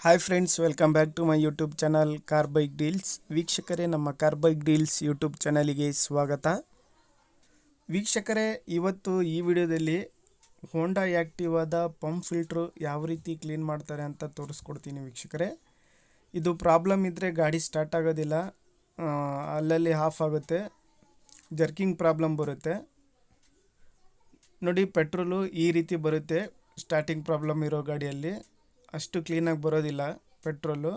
Hi friends, welcome back to my YouTube channel car bike deals. ವೀಕ್ಷಕರೇ, ನಮ್ಮ car bike deals YouTube ಚಾನಲಿಗೆ ಸ್ವಾಗತ. ವೀಕ್ಷಕರೇ, ಇವತ್ತು ಈ ವಿಡಿಯೋದಲ್ಲಿ ಹೋಂಡಾ ಆ್ಯಕ್ಟಿವಾದ ಪಂಪ್ ಫಿಲ್ಟ್ರು ಯಾವ ರೀತಿ ಕ್ಲೀನ್ ಮಾಡ್ತಾರೆ ಅಂತ ತೋರಿಸ್ಕೊಡ್ತೀನಿ ವೀಕ್ಷಕರೇ. ಇದು ಪ್ರಾಬ್ಲಮ್ ಇದ್ದರೆ ಗಾಡಿ ಸ್ಟಾರ್ಟ್ ಆಗೋದಿಲ್ಲ, ಅಲ್ಲಲ್ಲಿ ಆಫ್ ಆಗುತ್ತೆ, ಜರ್ಕಿಂಗ್ ಪ್ರಾಬ್ಲಮ್ ಬರುತ್ತೆ. ನೋಡಿ, ಪೆಟ್ರೋಲು ಈ ರೀತಿ ಬರುತ್ತೆ. ಸ್ಟಾರ್ಟಿಂಗ್ ಪ್ರಾಬ್ಲಮ್ ಇರೋ ಗಾಡಿಯಲ್ಲಿ ಅಷ್ಟು ಕ್ಲೀನಾಗಿ ಬರೋದಿಲ್ಲ ಪೆಟ್ರೋಲು.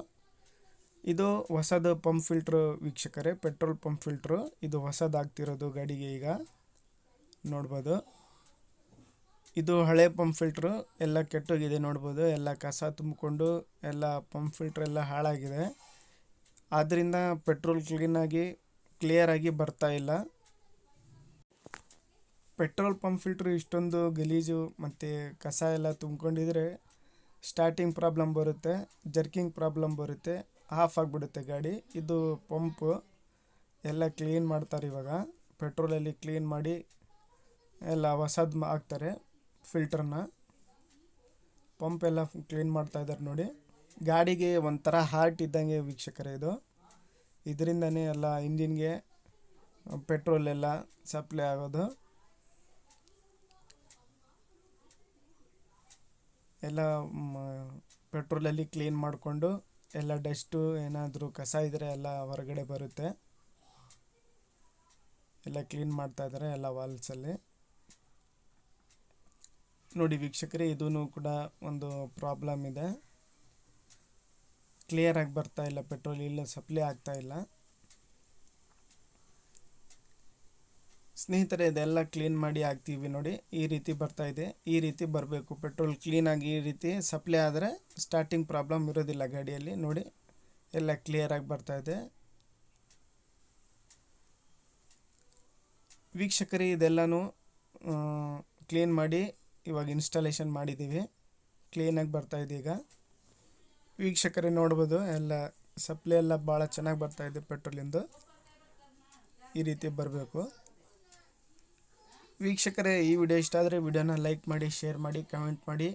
ಇದು ಹೊಸದು ಪಂಪ್ ಫಿಲ್ಟ್ರು ವೀಕ್ಷಕರೇ, ಪೆಟ್ರೋಲ್ ಪಂಪ್ ಫಿಲ್ಟ್ರು. ಇದು ಹೊಸದಾಗ್ತಿರೋದು ಗಾಡಿಗೆ. ಈಗ ನೋಡ್ಬೋದು, ಇದು ಹಳೆ ಪಂಪ್ ಫಿಲ್ಟ್ರು ಎಲ್ಲ ಕೆಟ್ಟೋಗಿದೆ. ನೋಡ್ಬೋದು, ಎಲ್ಲ ಕಸ ತುಂಬಿಕೊಂಡು ಎಲ್ಲ ಪಂಪ್ ಫಿಲ್ಟ್ರ್ ಎಲ್ಲ ಹಾಳಾಗಿದೆ. ಆದ್ದರಿಂದ ಪೆಟ್ರೋಲ್ ಕ್ಲಿಯರಾಗಿ ಬರ್ತಾ ಇಲ್ಲ. ಪೆಟ್ರೋಲ್ ಪಂಪ್ ಫಿಲ್ಟ್ರು ಇಷ್ಟೊಂದು ಗಲೀಜು ಮತ್ತು ಕಸ ಎಲ್ಲ ತುಂಬಿಕೊಂಡಿದ್ರೆ ಸ್ಟಾರ್ಟಿಂಗ್ ಪ್ರಾಬ್ಲಮ್ ಬರುತ್ತೆ, ಜರ್ಕಿಂಗ್ ಪ್ರಾಬ್ಲಮ್ ಬರುತ್ತೆ, ಆಫ್ ಆಗಿಬಿಡುತ್ತೆ ಗಾಡಿ. ಇದು ಪಂಪು ಎಲ್ಲ ಕ್ಲೀನ್ ಮಾಡ್ತಾರೆ ಇವಾಗ. ಪೆಟ್ರೋಲಲ್ಲಿ ಕ್ಲೀನ್ ಮಾಡಿ ಎಲ್ಲ ಹೊಸದು ಹಾಕ್ತಾರೆ ಫಿಲ್ಟ್ರನ್ನ. ಪಂಪ್ ಎಲ್ಲ ಕ್ಲೀನ್ ಮಾಡ್ತಾ ಇದ್ದಾರೆ ನೋಡಿ. ಗಾಡಿಗೆ ಒಂಥರ ಹಾರ್ಟ್ ಇದ್ದಂಗೆ ವೀಕ್ಷಕರೇ ಇದು. ಇದರಿಂದನೇ ಎಲ್ಲ ಇಂಜಿನ್ಗೆ ಪೆಟ್ರೋಲ್ ಎಲ್ಲ ಸಪ್ಲೈ ಆಗೋದು. ಎಲ್ಲ ಪೆಟ್ರೋಲಲ್ಲಿ ಕ್ಲೀನ್ ಮಾಡಿಕೊಂಡು ಎಲ್ಲ ಡಸ್ಟು ಏನಾದರೂ ಕಸ ಇದ್ದರೆ ಎಲ್ಲ ಹೊರಗಡೆ ಬರುತ್ತೆ. ಎಲ್ಲ ಕ್ಲೀನ್ ಮಾಡ್ತಾ ಇದ್ದಾರೆ ಎಲ್ಲ ವಾಲ್ಸಲ್ಲಿ. ನೋಡಿ ವೀಕ್ಷಕರೇ, ಇದೂ ಕೂಡ ಒಂದು ಪ್ರಾಬ್ಲಮ್ ಇದೆ. ಕ್ಲಿಯರಾಗಿ ಬರ್ತಾ ಇಲ್ಲ, ಪೆಟ್ರೋಲ್ ಇಲ್ಲ ಸಪ್ಲೈ ಆಗ್ತಾ ಇಲ್ಲ. ಸ್ನೇಹಿತರೆ, ಇದೆಲ್ಲ ಕ್ಲೀನ್ ಮಾಡಿ ಹಾಕ್ತೀವಿ ನೋಡಿ. ಈ ರೀತಿ ಬರ್ತಾ ಇದೆ, ಈ ರೀತಿ ಬರಬೇಕು ಪೆಟ್ರೋಲ್ ಕ್ಲೀನಾಗಿ. ಈ ರೀತಿ ಸಪ್ಲೈ ಆದರೆ ಸ್ಟಾರ್ಟಿಂಗ್ ಪ್ರಾಬ್ಲಮ್ ಇರೋದಿಲ್ಲ ಗಾಡಿಯಲ್ಲಿ. ನೋಡಿ, ಎಲ್ಲ ಕ್ಲಿಯರಾಗಿ ಬರ್ತಾ ಇದೆ ವೀಕ್ಷಕರೇ. ಇದೆಲ್ಲನೂ ಕ್ಲೀನ್ ಮಾಡಿ ಇವಾಗ ಇನ್ಸ್ಟಾಲೇಷನ್ ಮಾಡಿದ್ದೀವಿ. ಕ್ಲೀನಾಗಿ ಬರ್ತಾ ಇದೆ ಈಗ ವೀಕ್ಷಕರೇ. ನೋಡ್ಬೋದು, ಎಲ್ಲ ಸಪ್ಲೈ ಎಲ್ಲ ಭಾಳ ಚೆನ್ನಾಗಿ ಬರ್ತಾ ಇದೆ ಪೆಟ್ರೋಲಿಂದು. ಈ ರೀತಿ ಬರಬೇಕು ವೀಕ್ಷಕರೇ. ಈ ವಿಡಿಯೋ ಇಷ್ಟ ಆದರೆ ವಿಡಿಯೋನ ಲೈಕ್ ಮಾಡಿ, ಶೇರ್ ಮಾಡಿ, ಕಮೆಂಟ್ ಮಾಡಿ.